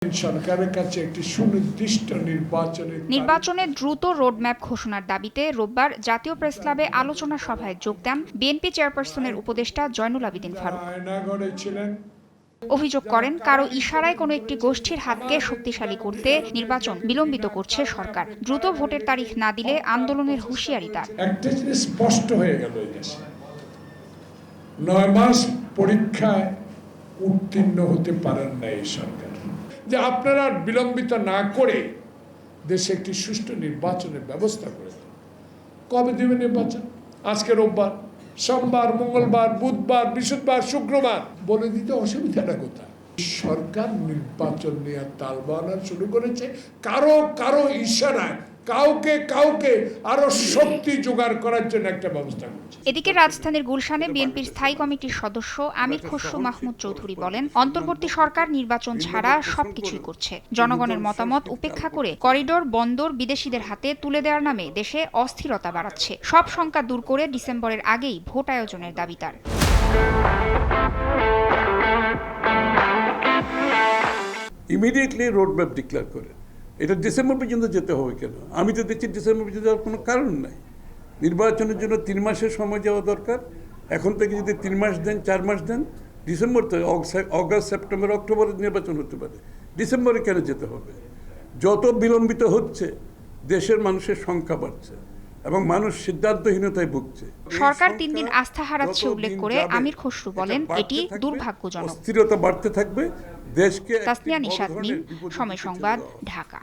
সরকারের কাছে একটি সুনির্দিষ্ট নির্বাচনে দ্রুত রোডম্যাপ ঘোষণার দাবিতে রোববার জাতীয় প্রেসক্লাবে আলোচনা সভায় যোগ দেন বিএনপি চেয়ারপারসনের উপদেষ্টা জয়নুল আবেদীন ফারুক। অভিযোগ করেন, কারো ইশারায় কোনো একটি গোষ্ঠীর হাতকে শক্তিশালী করতে নির্বাচন বিলম্বিত করছে সরকার। দ্রুত ভোটের তারিখ না দিলে আন্দোলনের হুঁশিয়ারি তার। একটা জিনিস স্পষ্ট হয়ে গেল, এই দেশে 9 মাস পরীক্ষায় উত্তীর্ণ হতে পারেন না এই সরকার। যে আপনারা বিলম্বিত না করে দেশে একটি সুষ্ঠু নির্বাচনের ব্যবস্থা করে দেন। কবে দেবে নির্বাচন? আজকে রোববার, সোমবার, মঙ্গলবার, বুধবার, বৃহস্পতিবার, শুক্রবার, বলে দিতে অসুবিধাটা কোথায়? সরকার নির্বাচন নিয়ে তালবানা শুরু করেছে কারো ইশারায় কাউকে আরো শক্তি জোগাড় করার জন্য একটা ব্যবস্থা করছে। এদিকে রাজধানীর গুলশানে বিএনপির স্থায়ী কমিটির সদস্য আমির খসরু মাহমুদ চৌধুরী বলেন, অন্তর্বর্তী সরকার নির্বাচন ছাড়া সবকিছুই করছে। জনগণের মতামত উপেক্ষা করে করিডোর, বন্দর বিদেশিদের হাতে তুলে দেওয়ার নামে দেশে অস্থিরতা বাড়াচ্ছে। সব শঙ্কা দূর করে ডিসেম্বরের আগেই ভোট আয়োজনের দাবি তার। ইমিডিয়েটলি রোডম্যাপ ডিক্লেয়ার করে এটা ডিসেম্বর পর্যন্ত যেতে হবে কেন? আমি তো দেখছি ডিসেম্বর পর্যন্ত যাওয়ার কোনো কারণ নাই। নির্বাচনের জন্য 3 মাসের সময় যাওয়া দরকার। এখন থেকে যদি 3 মাস দেন, 4 মাস দেন, ডিসেম্বর তো অগাস্ট, সেপ্টেম্বর, অক্টোবরে নির্বাচন হতে পারে। ডিসেম্বরে কেন যেতে হবে? যত বিলম্বিত হচ্ছে দেশের মানুষের সংখ্যা বাড়ছে এবং মানুষ সিদ্ধান্তহীনতায় ভুগছে। সরকার 3 দিন আস্থা হারাচ্ছে উল্লেখ করে আমির খসরু বলেন, এটি দুর্ভাগ্যজনক। অস্থিরতা বাড়তে থাকবে দেশকে। তাসনিয়া নিশাত মিম, সময় সংবাদ, ঢাকা।